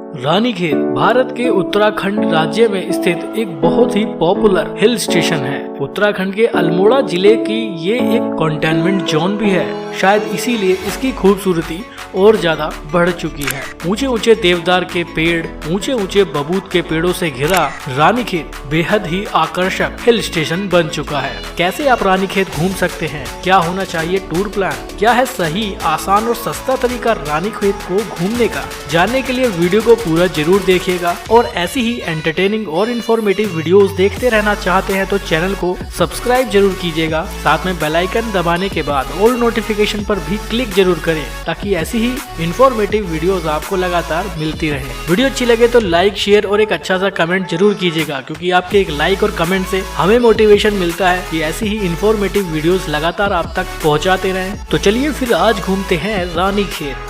रानीखेत भारत के उत्तराखंड राज्य में स्थित एक बहुत ही पॉपुलर हिल स्टेशन है। उत्तराखंड के अल्मोड़ा जिले की ये एक कंटेनमेंट जोन भी है। शायद इसीलिए इसकी खूबसूरती और ज्यादा बढ़ चुकी है। ऊंचे ऊंचे देवदार के पेड़, ऊंचे ऊंचे बबूत के पेड़ों से घिरा रानीखेत बेहद ही आकर्षक हिल स्टेशन बन चुका है। कैसे आप रानीखेत घूम सकते हैं, क्या होना चाहिए टूर प्लान, क्या है सही, आसान और सस्ता तरीका रानीखेत को घूमने का, जानने के लिए वीडियो को पूरा जरूर देखिएगा। और ऐसी ही एंटरटेनिंग और इन्फॉर्मेटिव वीडियोस देखते रहना चाहते हैं तो चैनल को सब्सक्राइब जरूर कीजिएगा। साथ में बेल आइकन दबाने के बाद ऑल नोटिफिकेशन पर भी क्लिक जरूर करें ताकि ऐसी ही इन्फॉर्मेटिव वीडियोस आपको लगातार मिलती रहे। वीडियो अच्छी लगे तो लाइक, शेयर और एक अच्छा सा कमेंट जरूर कीजिएगा, क्योंकि आपके एक लाइक और कमेंट से हमें मोटिवेशन मिलता है कि ऐसी ही इन्फॉर्मेटिव वीडियोस लगातार आप तक पहुंचाते रहें। तो चलिए फिर आज घूमते हैं रानीखेत।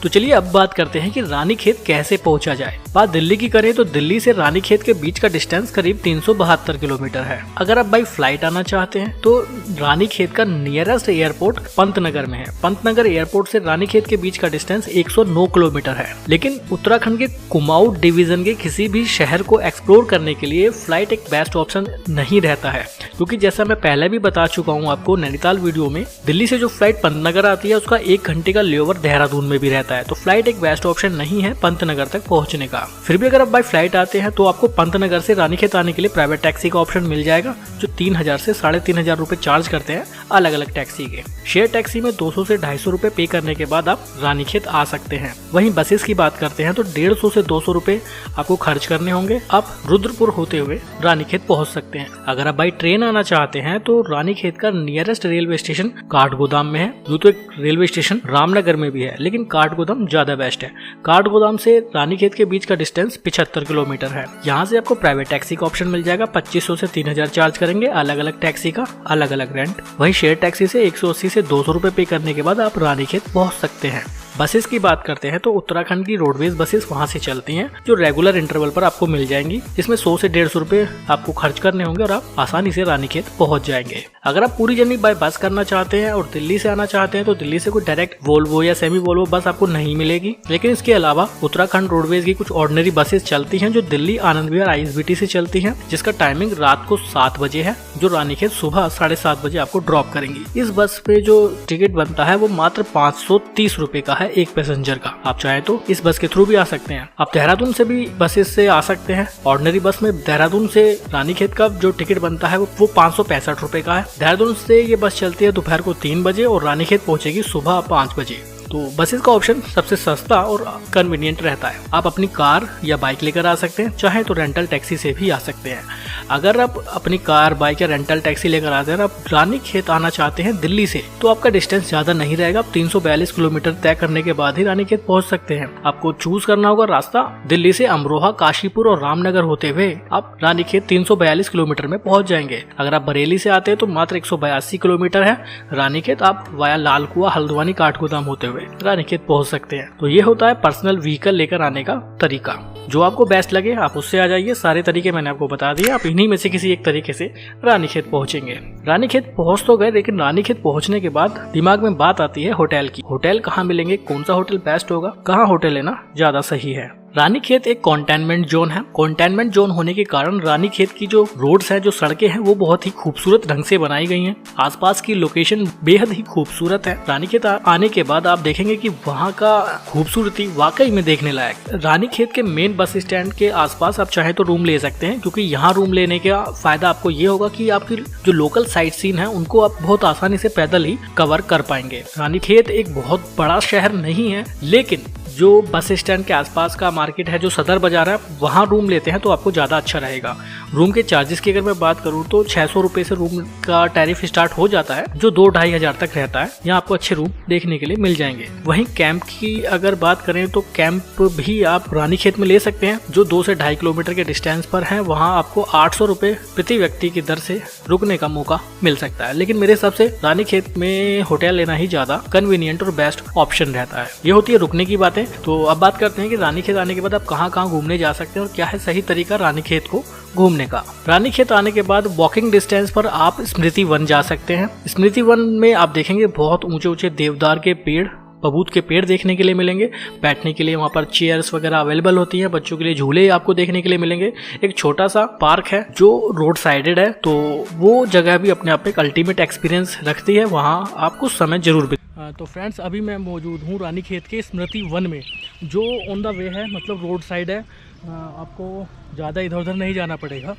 तो चलिए अब बात करते हैं कि रानीखेत कैसे पहुंचा जाए। बात दिल्ली की करें तो दिल्ली से रानीखेत के बीच का डिस्टेंस करीब 372 किलोमीटर है। अगर आप बाई फ्लाइट आना चाहते हैं तो रानीखेत का नियरेस्ट एयरपोर्ट पंतनगर में है। पंतनगर एयरपोर्ट से रानीखेत के बीच का डिस्टेंस 109 किलोमीटर है। लेकिन उत्तराखंड के कुमाऊं डिवीजन के किसी भी शहर को एक्सप्लोर करने के लिए फ्लाइट एक बेस्ट ऑप्शन नहीं रहता है, क्योंकि जैसा मैं पहले भी बता चुका हूँ आपको नैनीताल वीडियो में, दिल्ली से जो फ्लाइट पंतनगर आती है उसका 1 घंटे का लेओवर देहरादून में भी रहता है। तो फ्लाइट एक बेस्ट ऑप्शन नहीं है पंतनगर तक पहुंचने का। फिर भी अगर आप बाय फ्लाइट आते हैं तो आपको पंतनगर से रानीखेत आने के लिए प्राइवेट टैक्सी का ऑप्शन मिल जाएगा, जो 3000 से 3500 रुपए चार्ज करते हैं अलग अलग टैक्सी के। शेयर टैक्सी में 200 से 250 रुपए पे करने के बाद आप रानीखेत आ सकते हैं। वहीं बसेस की बात करते हैं तो 150 से 200 रुपए आपको खर्च करने होंगे। आप रुद्रपुर होते हुए रानीखेत पहुंच सकते हैं। अगर आप बाई ट्रेन आना चाहते हैं तो रानीखेत का नियरेस्ट रेलवे स्टेशन काठगोदाम में है। यूं तो एक रेलवे स्टेशन रामनगर में भी है, लेकिन काठगोदाम ज्यादा बेस्ट है। काठगोदाम से रानीखेत के बीच का डिस्टेंस 75 किलोमीटर है। यहाँ से आपको प्राइवेट टैक्सी का ऑप्शन मिल जाएगा। 2500 से 3000 चार्ज करेंगे, अलग अलग टैक्सी का अलग अलग रेंट। वहीं शेयर टैक्सी से 180 से 200 रुपए पे करने के बाद आप रानीखेत पहुंच सकते हैं। बसेस की बात करते हैं तो उत्तराखंड की रोडवेज बसेस वहां से चलती हैं, जो रेगुलर इंटरवल पर आपको मिल जाएंगी, जिसमें 100 से 150 रुपए आपको खर्च करने होंगे और आप आसानी से रानीखेत पहुंच जाएंगे। अगर आप पूरी जर्नी बाय बस करना चाहते हैं और दिल्ली से आना चाहते हैं तो दिल्ली से कोई डायरेक्ट वोल्वो या सेमी वोल्वो बस आपको नहीं मिलेगी। लेकिन इसके अलावा उत्तराखंड रोडवेज की कुछ ऑर्डिनरी बसेस चलती हैं जो दिल्ली आनंद विहार ISBT से चलती हैं, जिसका टाइमिंग रात को 7 बजे है, जो रानीखेत सुबह 7:30 बजे आपको ड्रॉप करेंगी। इस बस पे जो टिकट बनता है वो मात्र 530 रुपए का है एक पैसेंजर का। आप चाहे तो इस बस के थ्रू भी आ सकते हैं। आप देहरादून से भी बसेस से आ सकते हैं। ऑर्डिनरी बस में देहरादून से रानीखेत का जो टिकट बनता है वो 565 रुपए का है। देहरादून से ये बस चलती है दोपहर को 3 बजे और रानीखेत पहुंचेगी सुबह 5 बजे। तो बसेस का ऑप्शन सबसे सस्ता और कन्वीनियंट रहता है। आप अपनी कार या बाइक लेकर आ सकते हैं, चाहे तो रेंटल टैक्सी से भी आ सकते हैं। अगर आप अपनी कार, बाइक या रेंटल टैक्सी लेकर आते हैं, आप रानीखेत आना चाहते हैं दिल्ली से, तो आपका डिस्टेंस ज्यादा नहीं रहेगा। आप 342 किलोमीटर तय करने के बाद ही रानीखेत पहुंच सकते हैं। आपको चूज करना होगा रास्ता। दिल्ली से अमरोहा, काशीपुर और रामनगर होते हुए आप रानीखेत 342 किलोमीटर में पहुंच जाएंगे। अगर आप बरेली से आते हैं तो मात्र 182 किलोमीटर है रानीखेत। आप वाया लालकुआ, हल्द्वानी, काठगोदाम होते हुए रानीखेत पहुंच सकते हैं। तो ये होता है पर्सनल व्हीकल लेकर आने का तरीका। जो आपको बेस्ट लगे आप उससे आ जाइए। सारे तरीके मैंने आपको बता दिए, आप इन्हीं में से किसी एक तरीके से रानीखेत पहुंचेंगे। रानीखेत पहुंच तो गए, लेकिन रानीखेत पहुंचने के बाद दिमाग में बात आती है होटल की। होटल कहाँ मिलेंगे, कौन सा होटल बेस्ट होगा, कहाँ होटल लेना ज्यादा सही है। रानीखेत एक कंटेनमेंट जोन है। कंटेनमेंट जोन होने के कारण रानीखेत की जो रोड्स है, जो सड़कें हैं, वो बहुत ही खूबसूरत ढंग से बनाई गई हैं। आसपास की लोकेशन बेहद ही खूबसूरत है। रानीखेत आने के बाद आप देखेंगे कि वहाँ का खूबसूरती वाकई में देखने लायक। रानीखेत के मेन बस स्टैंड के आसपास आप चाहे तो रूम ले सकते हैं, क्योंकि यहाँ रूम लेने का फायदा आपको ये होगा कि आपकी जो लोकल साइट सीन है उनको आप बहुत आसानी से पैदल ही कवर कर पाएंगे। रानीखेत एक बहुत बड़ा शहर नहीं है, लेकिन जो बस स्टैंड के आसपास का मार्केट है, जो सदर बाजार है, वहाँ रूम लेते हैं तो आपको ज़्यादा अच्छा रहेगा। रूम के चार्जेस की अगर मैं बात करूँ तो 600 रुपये से रूम का टैरिफ स्टार्ट हो जाता है, जो 2-2.5 हज़ार तक रहता है। यहाँ आपको अच्छे रूम देखने के लिए मिल जाएंगे। वहीं कैंप की अगर बात करें तो कैंप भी आप रानीखेत में ले सकते हैं, जो 2 से 2.5 किलोमीटर के डिस्टेंस पर है। वहाँ आपको 800 रुपये प्रति व्यक्ति की दर से रुकने का मौका मिल सकता है। लेकिन मेरे हिसाब से रानीखेत में होटल लेना ही ज्यादा कन्वीनियंट और बेस्ट ऑप्शन रहता है। ये होती है रुकने की बातें। तो अब बात करते हैं कि रानीखेत आने के बाद आप कहाँ कहाँ घूमने जा सकते हैं और क्या है सही तरीका रानीखेत को घूमने का। रानीखेत आने के बाद वॉकिंग डिस्टेंस पर आप स्मृति वन जा सकते हैं। स्मृति वन में आप देखेंगे बहुत ऊंचे ऊंचे देवदार के पेड़, बबूत के पेड़ देखने के लिए मिलेंगे। बैठने के लिए वहाँ पर चेयर्स वगैरह अवेलेबल होती हैं। बच्चों के लिए झूले आपको देखने के लिए मिलेंगे। एक छोटा सा पार्क है जो रोड साइडेड है, तो वो जगह भी अपने आप में एक अल्टीमेट एक्सपीरियंस रखती है। वहाँ आप कुछ समय जरूर तो फ्रेंड्स, अभी मैं मौजूद हूँ रानीखेत के स्मृति वन में, जो ऑन द वे है, मतलब रोड साइड है। आपको ज़्यादा इधर उधर नहीं जाना पड़ेगा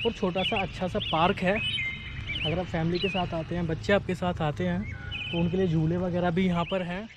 और छोटा सा अच्छा सा पार्क है। अगर आप फैमिली के साथ आते हैं, बच्चे आपके साथ आते हैं, तो उनके लिए झूले वगैरह भी यहाँ पर हैं।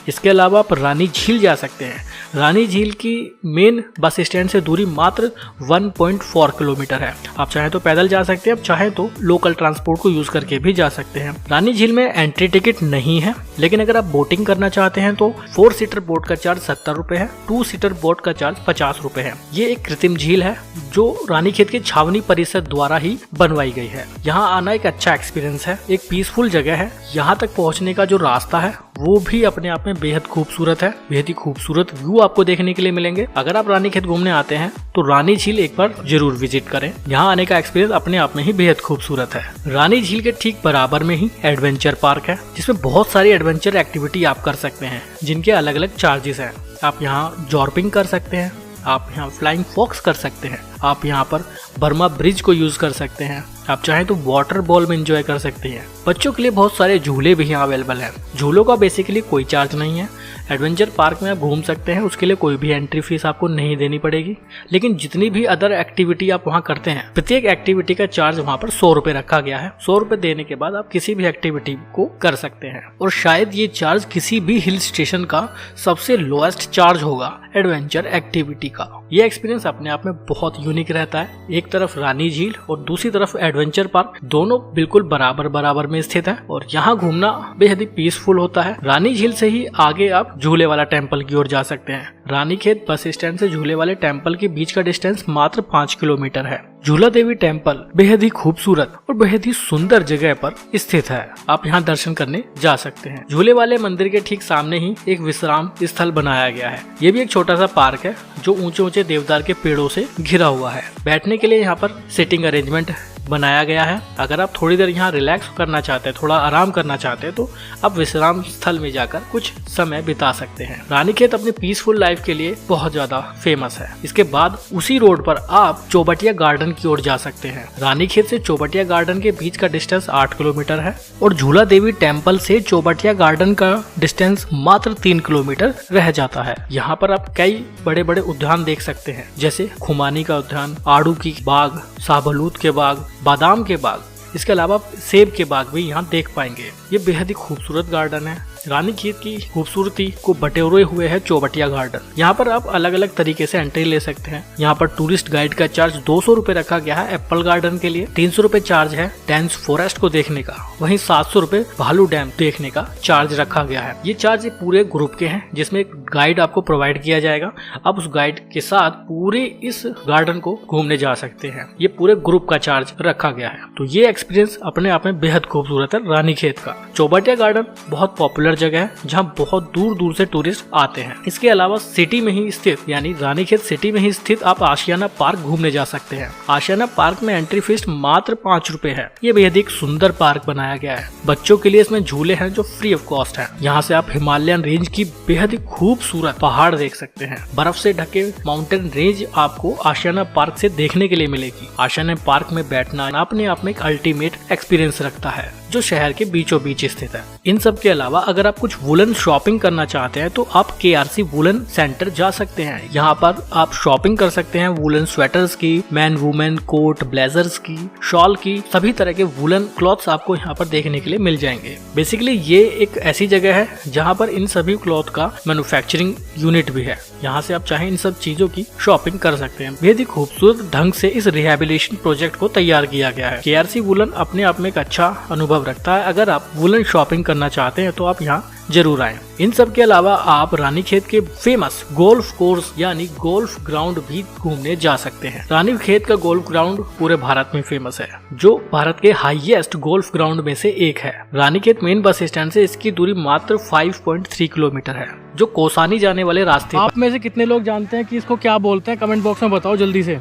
इसके अलावा आप रानी झील जा सकते हैं। रानी झील की मेन बस स्टैंड से दूरी मात्र 1.4 किलोमीटर है। आप चाहें तो पैदल जा सकते हैं, आप चाहें तो लोकल ट्रांसपोर्ट को यूज करके भी जा सकते हैं। रानी झील में एंट्री टिकट नहीं है, लेकिन अगर आप बोटिंग करना चाहते हैं तो 4 सीटर बोट का चार्ज 70 रुपए है, 2 सीटर बोट का चार्ज 50 रुपए है। ये एक कृत्रिम झील है जो रानीखेत के छावनी परिषद द्वारा ही बनवाई गई है। यहाँ आना एक अच्छा एक्सपीरियंस है, एक पीसफुल जगह है। यहाँ तक पहुँचने का जो रास्ता है वो भी अपने आप में बेहद खूबसूरत है। बेहद ही खूबसूरत व्यू आपको देखने के लिए मिलेंगे। अगर आप रानीखेत घूमने आते हैं तो रानी झील एक बार जरूर विजिट करें। यहाँ आने का एक्सपीरियंस अपने आप में ही बेहद खूबसूरत है। रानी झील के ठीक बराबर में ही एडवेंचर पार्क है, जिसमें बहुत सारी एडवेंचर एक्टिविटी आप कर सकते हैं, जिनके अलग अलग चार्जेस हैं। आप यहाँ जॉर्पिंग कर सकते हैं, आप यहाँ फ्लाइंग फॉक्स कर सकते हैं, आप यहाँ पर बर्मा ब्रिज को यूज कर सकते हैं, आप चाहें तो वाटर बॉल में एंजॉय कर सकते हैं। बच्चों के लिए बहुत सारे झूले भी यहाँ अवेलेबल हैं। झूलों का बेसिकली कोई चार्ज नहीं है। एडवेंचर पार्क में आप घूम सकते हैं, उसके लिए कोई भी एंट्री फीस आपको नहीं देनी पड़ेगी। लेकिन जितनी भी अदर एक्टिविटी आप वहाँ करते हैं, प्रत्येक एक्टिविटी का चार्ज वहाँ पर 100 रुपए रखा गया है। 100 रुपए देने के बाद आप किसी भी एक्टिविटी को कर सकते हैं। और शायद ये चार्ज किसी भी हिल स्टेशन का सबसे लोएस्ट चार्ज होगा एडवेंचर एक्टिविटी का। ये एक्सपीरियंस अपने आप में बहुत यूनिक रहता है। एक तरफ रानी झील और दूसरी तरफ एडवेंचर पार्क, दोनों बिल्कुल बराबर में स्थित है और यहाँ घूमना बेहद ही पीसफुल होता है। रानी झील से ही आगे आप झूले वाला टेम्पल की ओर जा सकते हैं। रानीखेत बस स्टैंड से झूले वाले टेम्पल के बीच का डिस्टेंस मात्र 5 किलोमीटर है। झूला देवी टेम्पल बेहद ही खूबसूरत और बेहद ही सुंदर जगह पर स्थित है। आप यहाँ दर्शन करने जा सकते हैं। झूले वाले मंदिर के ठीक सामने ही एक विश्राम स्थल बनाया गया है। ये भी एक छोटा सा पार्क है जो ऊंचे ऊंचे देवदार के पेड़ों से घिरा हुआ है। बैठने के लिए यहाँ पर सिटिंग अरेंजमेंट बनाया गया है। अगर आप थोड़ी देर यहाँ रिलैक्स करना चाहते हैं, थोड़ा आराम करना चाहते हैं, तो आप विश्राम स्थल में जाकर कुछ समय बिता सकते हैं। रानीखेत अपने पीसफुल लाइफ के लिए बहुत ज्यादा फेमस है। इसके बाद उसी रोड पर आप चौबटिया गार्डन की ओर जा सकते हैं। रानीखेत से चौबटिया गार्डन के बीच का डिस्टेंस 8 किलोमीटर है और झूला देवी टेम्पल से चौबटिया गार्डन का डिस्टेंस मात्र 3 किलोमीटर रह जाता है। यहाँ पर आप कई बड़े बड़े उद्यान देख सकते हैं, जैसे खुमानी का उद्यान, आड़ू की बाग, शाहबलूत के बाग, बादाम के बाग। इसके अलावा सेब के बाग भी यहाँ देख पाएंगे। ये बेहद ही खूबसूरत गार्डन है। रानीखेत की खूबसूरती को बटोरे हुए है चौबटिया गार्डन। यहाँ पर आप अलग अलग तरीके से एंट्री ले सकते हैं। यहाँ पर टूरिस्ट गाइड का चार्ज 200 रुपए रखा गया है एप्पल गार्डन के लिए। 300 रुपए चार्ज है डेंस फॉरेस्ट को देखने का। वहीं 700 रुपए भालू डैम देखने का चार्ज रखा गया है। ये चार्ज पूरे ग्रुप के हैं, जिसमें एक गाइड आपको प्रोवाइड किया जाएगा। आप उस गाइड के साथ पूरे इस गार्डन को घूमने जा सकते हैं। ये पूरे ग्रुप का चार्ज रखा गया है। तो ये एक्सपीरियंस अपने आप में बेहद खूबसूरत है रानीखेत का। चौबटिया गार्डन बहुत पॉपुलर जगह है, जहां बहुत दूर दूर से टूरिस्ट आते हैं। इसके अलावा सिटी में ही स्थित, यानी रानीखेत सिटी में ही स्थित आप आशियाना पार्क घूमने जा सकते हैं। आशियाना पार्क में एंट्री फीस मात्र 5 रुपए है। ये बेहद एक सुंदर पार्क बनाया गया है। बच्चों के लिए इसमें झूले हैं जो फ्री ऑफ कॉस्ट है। यहाँ से आप हिमालयन रेंज की बेहद ही खूबसूरत पहाड़ देख सकते हैं। बर्फ से ढके माउंटेन रेंज आपको आशियाना पार्क से देखने के लिए मिलेगी। आशियाना पार्क में बैठना अपने आप में एक अल्टीमेट एक्सपीरियंस रखता है। जो शहर के बीचों बीच स्थित है। इन सब के अलावा अगर आप कुछ वुलन शॉपिंग करना चाहते हैं तो आप KRC वुलन सेंटर जा सकते हैं। यहाँ पर आप शॉपिंग कर सकते हैं वुलन स्वेटर्स की, मैन वुमेन कोट, ब्लेजर्स की, शॉल की, सभी तरह के वुलन क्लॉथ्स आपको यहाँ पर देखने के लिए मिल जाएंगे। बेसिकली ये एक ऐसी जगह है जहाँ पर इन सभी क्लॉथ का मैन्युफैक्चरिंग यूनिट भी है। यहाँ से आप चाहें इन सब चीजों की शॉपिंग कर सकते हैं। बेहद ही खूबसूरत ढंग से इस रिहेबिलिटेशन प्रोजेक्ट को तैयार किया गया है। KRC वुलन अपने आप में एक अच्छा अनुभव रखता है। अगर आप वुलन शॉपिंग करना चाहते हैं तो आप यहाँ जरूर आएं। इन सब के अलावा आप रानीखेत के फेमस गोल्फ कोर्स यानी गोल्फ ग्राउंड भी घूमने जा सकते हैं। रानीखेत का गोल्फ ग्राउंड पूरे भारत में फेमस है, जो भारत के हाईएस्ट गोल्फ ग्राउंड में से एक है। रानीखेत मेन बस स्टैंड से इसकी दूरी मात्र 5.3 किलोमीटर है, जो कोसानी जाने वाले रास्ते। आप में से कितने लोग जानते हैं कि इसको क्या बोलते हैं? कमेंट बॉक्स में बताओ जल्दी से।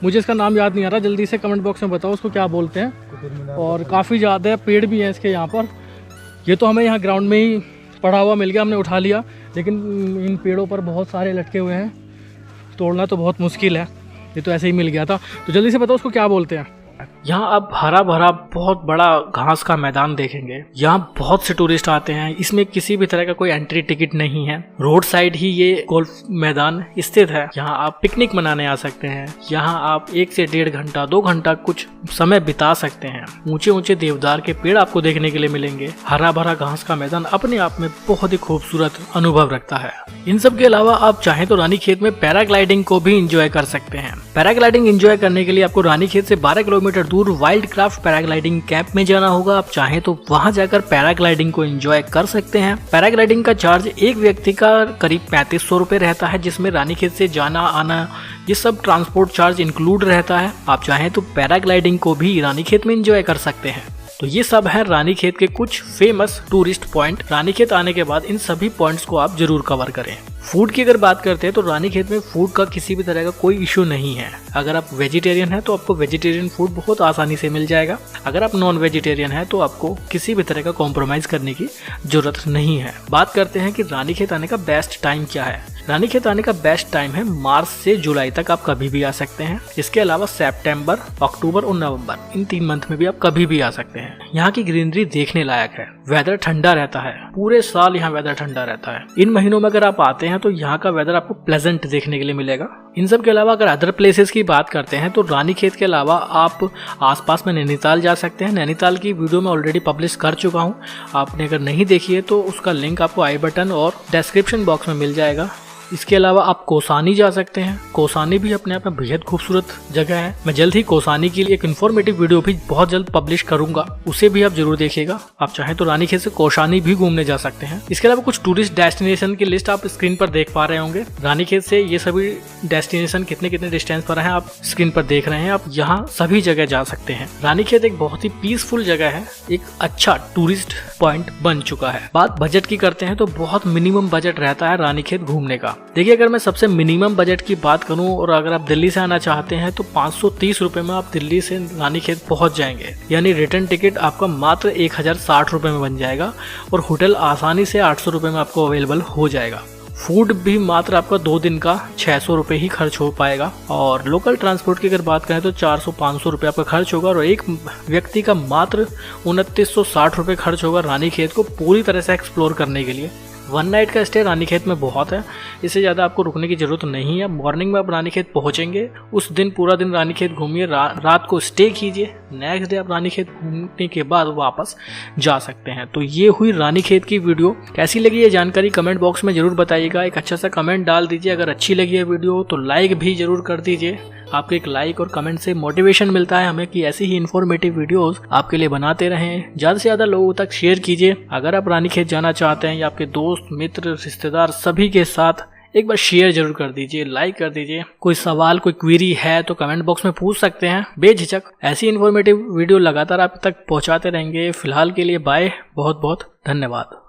मुझे इसका नाम याद नहीं आ रहा, जल्दी से कमेंट बॉक्स में बताओ उसको क्या बोलते हैं। और काफ़ी ज़्यादा पेड़ भी हैं इसके यहाँ पर। ये तो हमें यहाँ ग्राउंड में ही पड़ा हुआ मिल गया, हमने उठा लिया, लेकिन इन पेड़ों पर बहुत सारे लटके हुए हैं, तोड़ना तो बहुत मुश्किल है। ये तो ऐसे ही मिल गया था। तो जल्दी से बताओ उसको क्या बोलते हैं। यहाँ आप हरा भरा बहुत बड़ा घास का मैदान देखेंगे। यहाँ बहुत से टूरिस्ट आते हैं। इसमें किसी भी तरह का कोई एंट्री टिकट नहीं है। रोड साइड ही ये गोल्फ मैदान स्थित है। यहाँ आप पिकनिक मनाने आ सकते हैं। यहाँ आप 1 से 1.5 घंटा 2 घंटा कुछ समय बिता सकते हैं। ऊंचे ऊंचे देवदार के पेड़ आपको देखने के लिए मिलेंगे। हरा भरा घास का मैदान अपने आप में बहुत ही खूबसूरत अनुभव रखता है। इन सब के अलावा आप चाहें तो रानीखेत में पैराग्लाइडिंग को भी इंजॉय कर सकते हैं। पैराग्लाइडिंग इंजॉय करने के लिए आपको रानीखेत से 12 किलोमीटर दूर वाइल्ड क्राफ्ट पैराग्लाइडिंग कैंप में जाना होगा। आप चाहें तो वहां जाकर पैराग्लाइडिंग को एंजॉय कर सकते हैं। पैराग्लाइडिंग का चार्ज एक व्यक्ति का करीब 3500 रुपए रहता है, जिसमें रानीखेत से जाना आना ये सब ट्रांसपोर्ट चार्ज इंक्लूड रहता है। आप चाहें तो पैराग्लाइडिंग को भी रानीखेत में एंजॉय कर सकते हैं। तो ये सब है रानीखेत के कुछ फेमस टूरिस्ट पॉइंट। रानीखेत आने के बाद इन सभी पॉइंट्स को आप जरूर कवर करें। फूड की अगर बात करते हैं तो रानीखेत में फूड का किसी भी तरह का कोई इशू नहीं है। अगर आप वेजिटेरियन हैं तो आपको वेजिटेरियन फूड बहुत आसानी से मिल जाएगा। अगर आप नॉन वेजिटेरियन हैं तो आपको किसी भी तरह का कॉम्प्रोमाइज करने की जरूरत नहीं है। बात करते हैं कि रानीखेत आने का बेस्ट टाइम क्या है। रानीखेत आने का बेस्ट टाइम है मार्च से जुलाई तक, आप कभी भी आ सकते हैं। इसके अलावा सितंबर, अक्टूबर और नवंबर, इन 3 मंथ में भी आप कभी भी आ सकते हैं। यहाँ की ग्रीनरी देखने लायक है। वेदर ठंडा रहता है, पूरे साल यहाँ वेदर ठंडा रहता है। इन महीनों में अगर आप आते हैं तो यहाँ का वेदर आपको प्लेजेंट देखने के लिए मिलेगा। इन सब के अलावा अगर अदर प्लेसेस की बात करते हैं तो रानीखेत के अलावा आप आसपास में नैनीताल जा सकते हैं। नैनीताल की वीडियो मैं ऑलरेडी पब्लिश कर चुका हूँ। आपने अगर नहीं देखी है तो उसका लिंक आपको आई बटन और डिस्क्रिप्शन बॉक्स में मिल जाएगा। इसके अलावा आप कोसानी जा सकते हैं। कोसानी भी अपने आप में बेहद खूबसूरत जगह है। मैं जल्द ही कोसानी के लिए एक इन्फॉर्मेटिव वीडियो भी बहुत जल्द पब्लिश करूंगा, उसे भी आप जरूर देखिएगा। आप चाहें तो रानीखेत से कोसानी भी घूमने जा सकते हैं। इसके अलावा कुछ टूरिस्ट डेस्टिनेशन की लिस्ट आप स्क्रीन पर देख पा रहे होंगे। रानीखेत से ये सभी डेस्टिनेशन कितने कितने डिस्टेंस पर है आप स्क्रीन पर देख रहे हैं। आप यहाँ सभी जगह जा सकते हैं। रानीखेत एक बहुत ही पीसफुल जगह है, एक अच्छा टूरिस्ट पॉइंट बन चुका है। बात बजट की करते हैं तो बहुत मिनिमम बजट रहता है रानीखेत घूमने का। देखिए, अगर मैं सबसे मिनिमम बजट की बात करूं और अगर आप दिल्ली से आना चाहते हैं तो 530 रुपए में आप दिल्ली से रानीखेत पहुंच जाएंगे। यानी रिटर्न टिकट आपका मात्र 1060 रुपए में बन जाएगा और होटल आसानी से 800 रुपए में आपको अवेलेबल हो जाएगा। फूड भी मात्र आपका 2 दिन का 600 रुपए ही खर्च हो पाएगा। और लोकल ट्रांसपोर्ट की अगर बात करें तो 400-500 रुपये आपका खर्च होगा और एक व्यक्ति का मात्र 2960 रुपये खर्च होगा रानीखेत को पूरी तरह से एक्सप्लोर करने के लिए। 1 नाइट का स्टे रानीखेत में बहुत है, इससे ज़्यादा आपको रुकने की जरूरत नहीं है। मॉर्निंग में आप रानीखेत पहुंचेंगे, उस दिन पूरा दिन रानीखेत घूमिए, रात को स्टे कीजिए, नेक्स्ट डे आप रानीखेत घूमने के बाद वापस जा सकते हैं। तो ये हुई रानीखेत की वीडियो। कैसी लगी ये जानकारी कमेंट बॉक्स में जरूर बताइएगा। एक अच्छा सा कमेंट डाल दीजिए। अगर अच्छी लगी है वीडियो तो लाइक भी जरूर कर दीजिए। आपके एक लाइक और कमेंट से मोटिवेशन मिलता है हमें कि ऐसी ही इन्फॉर्मेटिव वीडियोस आपके लिए बनाते रहें। ज़्यादा से ज़्यादा लोगों तक शेयर कीजिए। अगर आप रानीखेत जाना चाहते हैं या आपके दोस्त मित्र रिश्तेदार सभी के साथ एक बार शेयर जरूर कर दीजिए, लाइक कर दीजिए। कोई सवाल कोई क्वेरी है तो कमेंट बॉक्स में पूछ सकते हैं बेझिझक। ऐसी इन्फॉर्मेटिव वीडियो लगातार आप तक पहुंचाते रहेंगे। फिलहाल के लिए बाय, बहुत बहुत धन्यवाद।